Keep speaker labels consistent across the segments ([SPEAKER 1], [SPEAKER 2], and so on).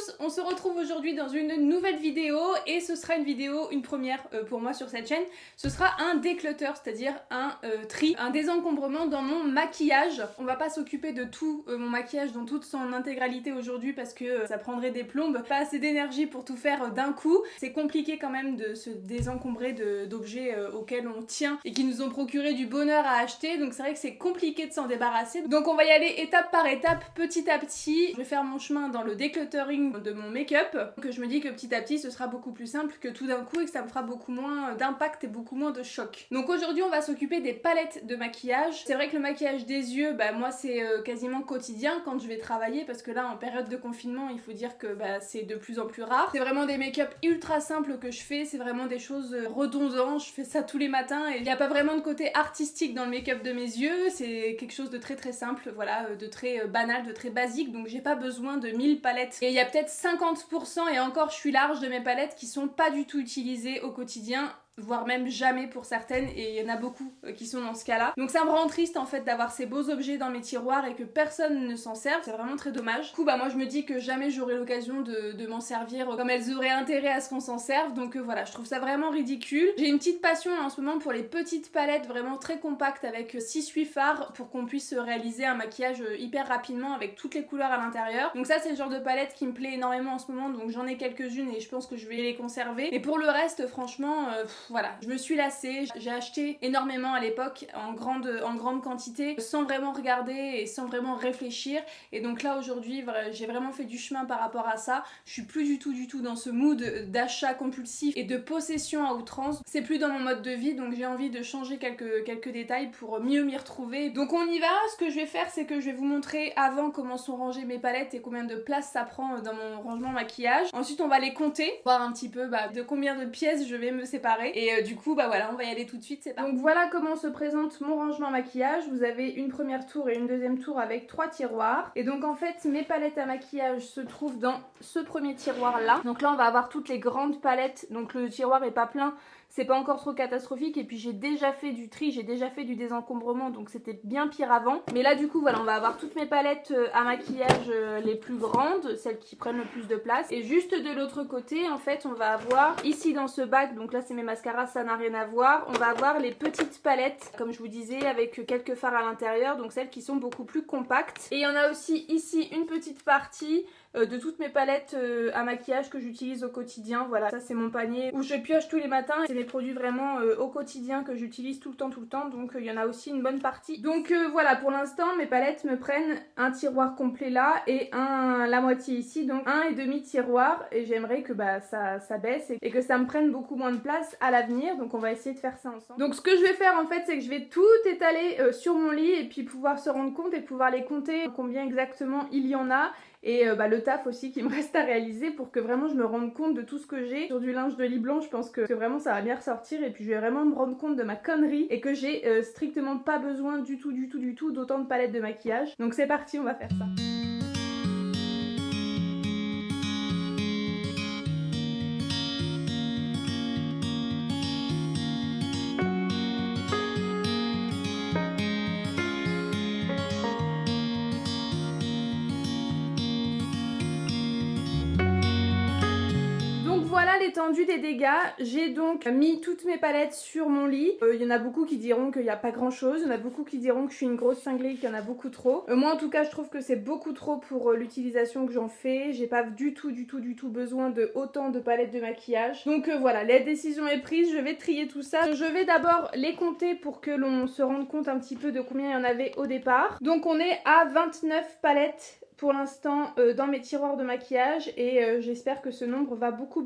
[SPEAKER 1] tous, on se retrouve aujourd'hui dans une nouvelle vidéo et ce sera une première pour moi sur cette chaîne. Ce sera un déclutter, c'est-à-dire un tri, un désencombrement dans mon maquillage. On va pas s'occuper de tout mon maquillage dans toute son intégralité aujourd'hui parce que ça prendrait des plombes, pas assez d'énergie pour tout faire d'un coup. C'est compliqué quand même de se désencombrer d'objets auxquels on tient et qui nous ont procuré du bonheur à acheter, donc c'est vrai que c'est compliqué de s'en débarrasser. Donc on va y aller étape par étape, petit à petit. Je vais faire mon chemin dans le décluttering de mon make-up, que je me dis que petit à petit ce sera beaucoup plus simple que tout d'un coup et que ça me fera beaucoup moins d'impact et beaucoup moins de choc. Donc aujourd'hui on va s'occuper des palettes de maquillage. C'est vrai que le maquillage des yeux, bah moi c'est quasiment quotidien quand je vais travailler, parce que là en période de confinement il faut dire que c'est de plus en plus rare. C'est vraiment des make-up ultra simples que je fais, c'est vraiment des choses redondantes, je fais ça tous les matins et il n'y a pas vraiment de côté artistique dans le make-up de mes yeux, c'est quelque chose de très simple, voilà, de très banal, de très basique, donc j'ai pas besoin de 1000 palettes. Et il y a peut-être 50%, et encore je suis large, de mes palettes qui sont pas du tout utilisées au quotidien, voire même jamais pour certaines, et il y en a beaucoup qui sont dans ce cas-là. Donc ça me rend triste en fait d'avoir ces beaux objets dans mes tiroirs et que personne ne s'en serve, c'est vraiment très dommage. Du coup moi je me dis que jamais j'aurai l'occasion de m'en servir comme elles auraient intérêt à ce qu'on s'en serve, donc voilà, je trouve ça vraiment ridicule. J'ai une petite passion en ce moment pour les petites palettes vraiment très compactes avec 6-8 fards pour qu'on puisse réaliser un maquillage hyper rapidement avec toutes les couleurs à l'intérieur. Donc ça c'est le genre de palette qui me plaît énormément en ce moment, donc j'en ai quelques-unes et je pense que je vais les conserver. Mais pour le reste franchement voilà, je me suis lassée, j'ai acheté énormément à l'époque en grande quantité sans vraiment regarder et sans vraiment réfléchir, et donc là aujourd'hui j'ai vraiment fait du chemin par rapport à ça. Je suis plus du tout dans ce mood d'achat compulsif et de possession à outrance, c'est plus dans mon mode de vie, donc j'ai envie de changer quelques détails pour mieux m'y retrouver. Donc on y va. Ce que je vais faire c'est que je vais vous montrer avant comment sont rangées mes palettes et combien de place ça prend dans mon rangement maquillage. Ensuite on va les compter, voir un petit peu de combien de pièces je vais me séparer. Et du coup voilà, on va y aller tout de suite, c'est parti. Donc voilà comment se présente mon rangement maquillage. Vous avez une première tour et une deuxième tour avec 3 tiroirs. Et donc en fait mes palettes à maquillage se trouvent dans ce premier tiroir là. Donc là on va avoir toutes les grandes palettes, donc le tiroir est pas plein, c'est pas encore trop catastrophique, et puis j'ai déjà fait du tri, j'ai déjà fait du désencombrement, donc c'était bien pire avant. Mais là du coup voilà, on va avoir toutes mes palettes à maquillage les plus grandes, celles qui prennent le plus de place, et juste de l'autre côté en fait on va avoir ici dans ce bac, donc là c'est mes mascaras, ça n'a rien à voir, on va avoir les petites palettes comme je vous disais avec quelques fards à l'intérieur, donc celles qui sont beaucoup plus compactes. Et il y en a aussi ici une petite partie de toutes mes palettes à maquillage que j'utilise au quotidien. Voilà, ça c'est mon panier où je pioche tous les matins, c'est mes produits vraiment au quotidien que j'utilise tout le temps, donc il y en a aussi une bonne partie. Donc voilà, pour l'instant mes palettes me prennent un tiroir complet là et la moitié ici, donc un et demi tiroir, et j'aimerais que ça baisse et que ça me prenne beaucoup moins de place à l'avenir, donc on va essayer de faire ça ensemble. Donc ce que je vais faire en fait, c'est que je vais tout étaler sur mon lit et puis pouvoir se rendre compte et pouvoir les compter combien exactement il y en a. Et le taf aussi qui me reste à réaliser pour que vraiment je me rende compte de tout ce que j'ai. Sur du linge de lit blanc, je pense que vraiment ça va bien ressortir, et puis je vais vraiment me rendre compte de ma connerie et que j'ai strictement pas besoin du tout d'autant de palettes de maquillage. Donc c'est parti, on va faire ça. Voilà l'étendue des dégâts. J'ai donc mis toutes mes palettes sur mon lit. Il y en a beaucoup qui diront qu'il n'y a pas grand chose, il y en a beaucoup qui diront que je suis une grosse cinglée, qu'il y en a beaucoup trop. Moi en tout cas je trouve que c'est beaucoup trop pour l'utilisation que j'en fais. J'ai pas du tout besoin de autant de palettes de maquillage. Donc voilà, la décision est prise, je vais trier tout ça. Je vais d'abord les compter pour que l'on se rende compte un petit peu de combien il y en avait au départ. Donc on est à 29 palettes pour l'instant dans mes tiroirs de maquillage, et j'espère que ce nombre va beaucoup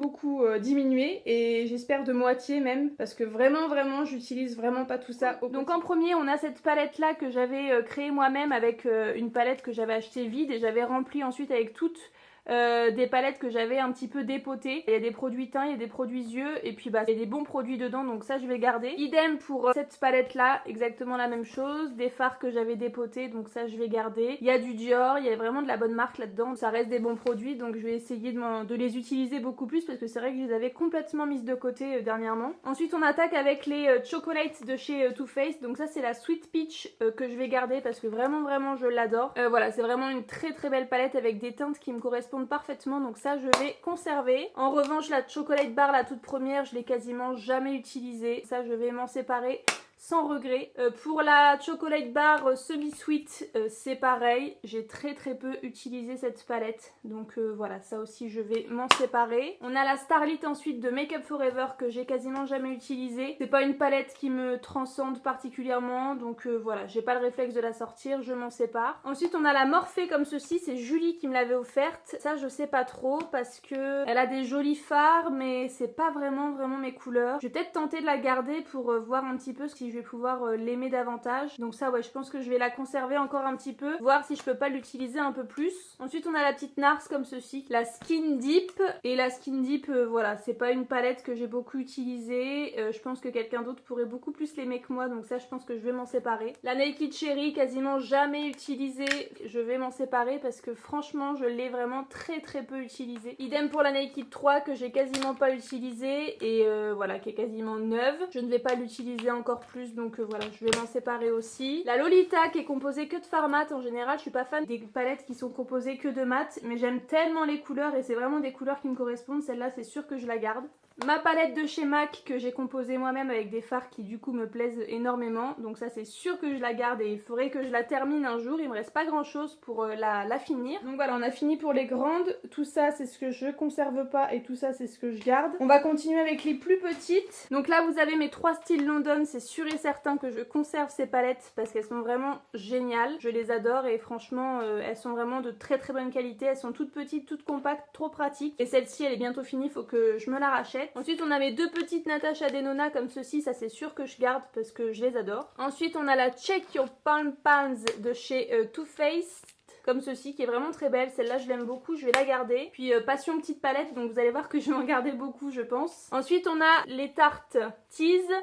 [SPEAKER 1] diminuer, et j'espère de moitié même, parce que vraiment j'utilise vraiment pas tout ça. Donc en premier on a cette palette là que j'avais créée moi-même avec une palette que j'avais achetée vide, et j'avais rempli ensuite avec toutes des palettes que j'avais un petit peu dépotées. Il y a des produits teints, il y a des produits yeux, et puis il y a des bons produits dedans, donc ça je vais garder. Idem pour cette palette là, exactement la même chose, des fards que j'avais dépotés, donc ça je vais garder. Il y a du Dior, il y a vraiment de la bonne marque là-dedans, ça reste des bons produits, donc je vais essayer de les utiliser beaucoup plus, parce que c'est vrai que je les avais complètement mises de côté dernièrement. Ensuite on attaque avec les chocolates de chez Too Faced, donc ça c'est la Sweet Peach que je vais garder parce que vraiment je l'adore. Voilà, c'est vraiment une très belle palette avec des teintes qui me correspondent correspondent parfaitement, donc ça je vais conserver. En revanche la chocolate bar, la toute première, je l'ai quasiment jamais utilisée, ça je vais m'en séparer sans regret. Pour la chocolate bar semi-sweet, c'est pareil, j'ai très peu utilisé cette palette, donc voilà, ça aussi je vais m'en séparer. On a la Starlit ensuite de Make Up For Ever que j'ai quasiment jamais utilisée. C'est pas une palette qui me transcende particulièrement, donc voilà, j'ai pas le réflexe de la sortir, je m'en sépare. Ensuite on a la Morphe comme ceci, c'est Julie qui me l'avait offerte. Ça je sais pas trop parce que elle a des jolis fards, mais c'est pas vraiment mes couleurs. Je vais peut-être tenter de la garder pour voir un petit peu si je vais pouvoir l'aimer davantage. Donc ça ouais, je pense que je vais la conserver encore un petit peu, voir si je peux pas l'utiliser un peu plus. Ensuite on a la petite Nars comme ceci, la Skin Deep. Et la Skin Deep, voilà, c'est pas une palette que j'ai beaucoup utilisée. Je pense que quelqu'un d'autre pourrait beaucoup plus l'aimer que moi, donc ça je pense que je vais m'en séparer. La Naked Cherry, quasiment jamais utilisée, je vais m'en séparer parce que franchement je l'ai vraiment très peu utilisée. Idem pour la Naked 3 que j'ai quasiment pas utilisée et voilà, qui est quasiment neuve. Je ne vais pas l'utiliser encore plus, donc voilà, je vais m'en séparer aussi. La Lolita qui est composée que de fard mat, en général je suis pas fan des palettes qui sont composées que de mat, mais j'aime tellement les couleurs et c'est vraiment des couleurs qui me correspondent. Celle-là c'est sûr que je la garde. Ma palette de chez MAC que j'ai composée moi-même avec des fards qui du coup me plaisent énormément, donc ça c'est sûr que je la garde et il faudrait que je la termine un jour. Il me reste pas grand chose pour la finir. Donc voilà, on a fini pour les grandes. Tout ça c'est ce que je conserve pas et tout ça c'est ce que je garde. On va continuer avec les plus petites. Donc là vous avez mes 3 styles London, c'est sûr et certain que je conserve ces palettes parce qu'elles sont vraiment géniales. Je les adore et franchement elles sont vraiment de très bonne qualité. Elles sont toutes petites, toutes compactes, trop pratiques. Et celle-ci elle est bientôt finie, il faut que je me la rachète. Ensuite on a mes 2 petites Natasha Denona comme ceci, ça c'est sûr que je garde parce que je les adore. Ensuite on a la Check Your Palm Pans de chez Too Faced comme ceci qui est vraiment très belle, celle-là je l'aime beaucoup, je vais la garder. Puis passion petite palette, donc vous allez voir que je vais en garder beaucoup je pense. Ensuite on a les tartes Tease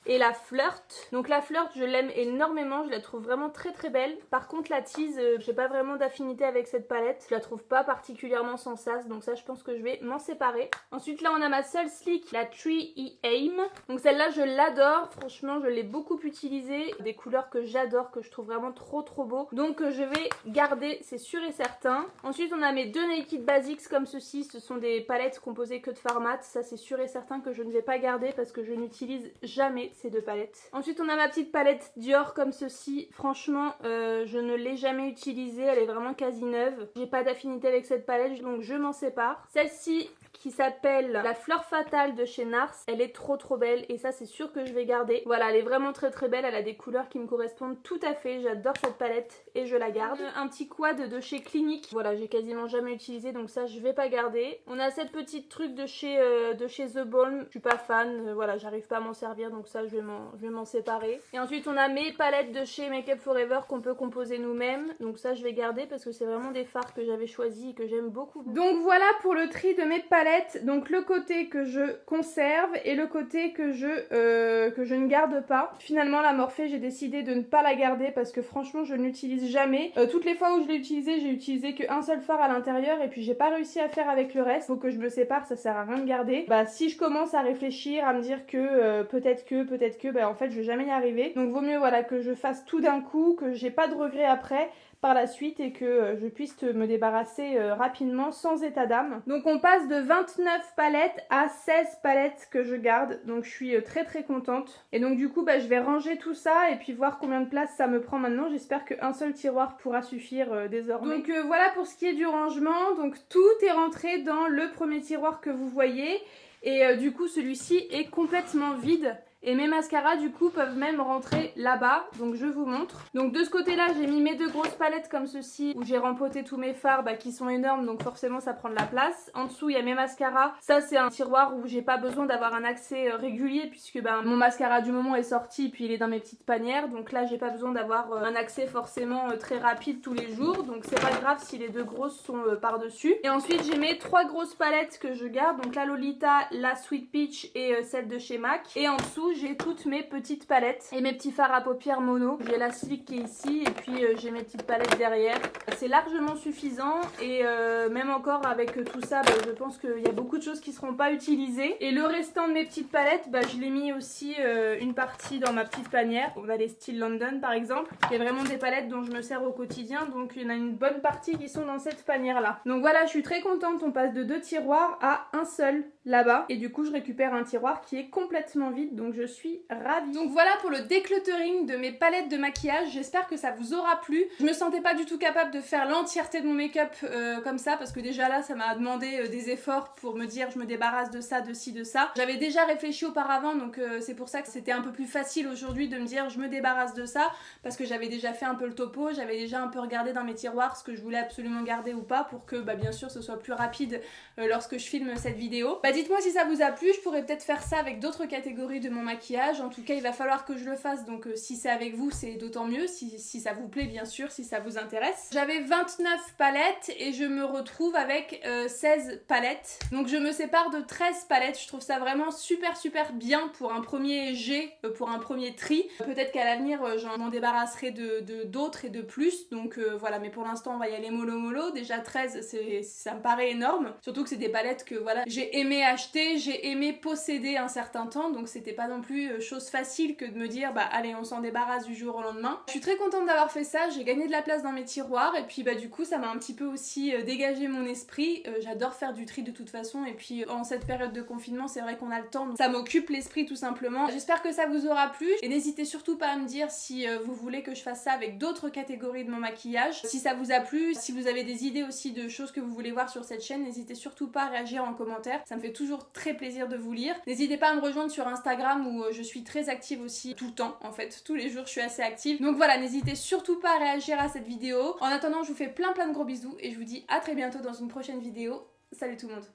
[SPEAKER 1] et la Flirt. Donc la Flirt je l'aime énormément, je la trouve vraiment très belle. Par contre la Tease, j'ai pas vraiment d'affinité avec cette palette, je la trouve pas particulièrement sans sas, donc ça je pense que je vais m'en séparer. Ensuite là on a ma Soul Slick, la Tree E Aim. Donc celle-là je l'adore, franchement je l'ai beaucoup utilisée, des couleurs que j'adore, que je trouve vraiment trop beau, donc je vais garder, c'est sûr et certain. Ensuite on a mes 2 Naked Basics comme ceci, ce sont des palettes composées que de fard mat, ça c'est sûr et certain que je ne vais pas garder parce que je n'utilise jamais ces 2 palettes. Ensuite on a ma petite palette Dior comme ceci, franchement je ne l'ai jamais utilisée, elle est vraiment quasi neuve. J'ai pas d'affinité avec cette palette donc je m'en sépare. Celle-ci qui s'appelle la Fleur Fatale de chez Nars, elle est trop belle et ça c'est sûr que je vais garder. Voilà, elle est vraiment très belle, elle a des couleurs qui me correspondent tout à fait, j'adore cette palette et je la garde. Un petit quad de chez Clinique, voilà, j'ai quasiment jamais utilisé donc ça je vais pas garder. On a cette petite truc de chez The Balm, je suis pas fan, voilà, j'arrive pas à m'en servir donc ça je vais m'en séparer. Et ensuite on a mes palettes de chez Make Up For Ever qu'on peut composer nous-mêmes, donc ça je vais garder parce que c'est vraiment des fards que j'avais choisis et que j'aime beaucoup. Donc voilà pour le tri de mes palettes. Donc le côté que je conserve et le côté que je ne garde pas. Finalement la Morphe j'ai décidé de ne pas la garder parce que franchement je ne l'utilise jamais. Toutes les fois où je l'ai utilisée, j'ai utilisé qu'un seul fard à l'intérieur et puis j'ai pas réussi à faire avec le reste. Faut que je me sépare, ça sert à rien de garder. Bah si je commence à réfléchir, à me dire que peut-être que bah en fait je vais jamais y arriver. Donc vaut mieux voilà que je fasse tout d'un coup, que j'ai pas de regrets après par la suite et que je puisse me débarrasser rapidement sans état d'âme. Donc on passe de 29 palettes à 16 palettes que je garde, donc je suis très contente. Et donc du coup bah, je vais ranger tout ça et puis voir combien de place ça me prend maintenant. J'espère qu'un seul tiroir pourra suffire désormais. Donc voilà pour ce qui est du rangement, donc tout est rentré dans le premier tiroir que vous voyez et du coup celui-ci est complètement vide. Et mes mascaras du coup peuvent même rentrer là-bas, donc je vous montre. Donc de ce côté-là j'ai mis mes 2 grosses palettes comme ceci où j'ai rempoté tous mes fards qui sont énormes, donc forcément ça prend de la place. En dessous il y a mes mascaras, ça c'est un tiroir où j'ai pas besoin d'avoir un accès régulier puisque mon mascara du moment est sorti puis il est dans mes petites panières, donc là j'ai pas besoin d'avoir un accès forcément très rapide tous les jours, donc c'est pas grave si les 2 grosses sont par-dessus. Et ensuite j'ai mes 3 grosses palettes que je garde, donc la Lolita, la Sweet Peach et celle de chez MAC. Et en dessous j'ai toutes mes petites palettes et mes petits fards à paupières mono. J'ai la Sleek qui est ici et puis j'ai mes petites palettes derrière. C'est largement suffisant et même encore avec tout ça, je pense qu'il y a beaucoup de choses qui seront pas utilisées. Et le restant de mes petites palettes, je l'ai mis aussi une partie dans ma petite panière. On a les Still London par exemple. Il y a vraiment des palettes dont je me sers au quotidien, donc il y en a une bonne partie qui sont dans cette panière là. Donc voilà, je suis très contente, on passe de 2 tiroirs à un seul là-bas. Et du coup je récupère un tiroir qui est complètement vide, donc je suis ravie. Donc voilà pour le decluttering de mes palettes de maquillage, j'espère que ça vous aura plu. Je me sentais pas du tout capable de faire l'entièreté de mon make-up comme ça, parce que déjà là ça m'a demandé des efforts pour me dire je me débarrasse de ça, de ci, de ça. J'avais déjà réfléchi auparavant, donc c'est pour ça que c'était un peu plus facile aujourd'hui de me dire je me débarrasse de ça, parce que j'avais déjà fait un peu le topo, j'avais déjà un peu regardé dans mes tiroirs ce que je voulais absolument garder ou pas, pour que bien sûr ce soit plus rapide lorsque je filme cette vidéo. Dites-moi si ça vous a plu, je pourrais peut-être faire ça avec d'autres catégories de mon maquillage. En tout cas il va falloir que je le fasse, donc si c'est avec vous c'est d'autant mieux, si ça vous plaît bien sûr, si ça vous intéresse. J'avais 29 palettes et je me retrouve avec 16 palettes, donc je me sépare de 13 palettes. Je trouve ça vraiment super bien pour un premier jet, pour un premier tri. Peut-être qu'à l'avenir j'en m'en débarrasserai d'autres et de plus, donc voilà, mais pour l'instant on va y aller mollo. Déjà 13 ça me paraît énorme, surtout que c'est des palettes que voilà j'ai aimé acheter, j'ai aimé posséder un certain temps, donc c'était pas non plus chose facile que de me dire allez on s'en débarrasse du jour au lendemain. Je suis très contente d'avoir fait ça, j'ai gagné de la place dans mes tiroirs et puis du coup ça m'a un petit peu aussi dégagé mon esprit. J'adore faire du tri de toute façon et puis en cette période de confinement c'est vrai qu'on a le temps, donc ça m'occupe l'esprit tout simplement. J'espère que ça vous aura plu et n'hésitez surtout pas à me dire si vous voulez que je fasse ça avec d'autres catégories de mon maquillage. Si ça vous a plu, si vous avez des idées aussi de choses que vous voulez voir sur cette chaîne, n'hésitez surtout pas à réagir en commentaire, ça me fait toujours très plaisir de vous lire. N'hésitez pas à me rejoindre sur Instagram où je suis très active aussi tout le temps, en fait tous les jours je suis assez active, donc voilà, n'hésitez surtout pas à réagir à cette vidéo. En attendant je vous fais plein de gros bisous et je vous dis à très bientôt dans une prochaine vidéo. Salut tout le monde.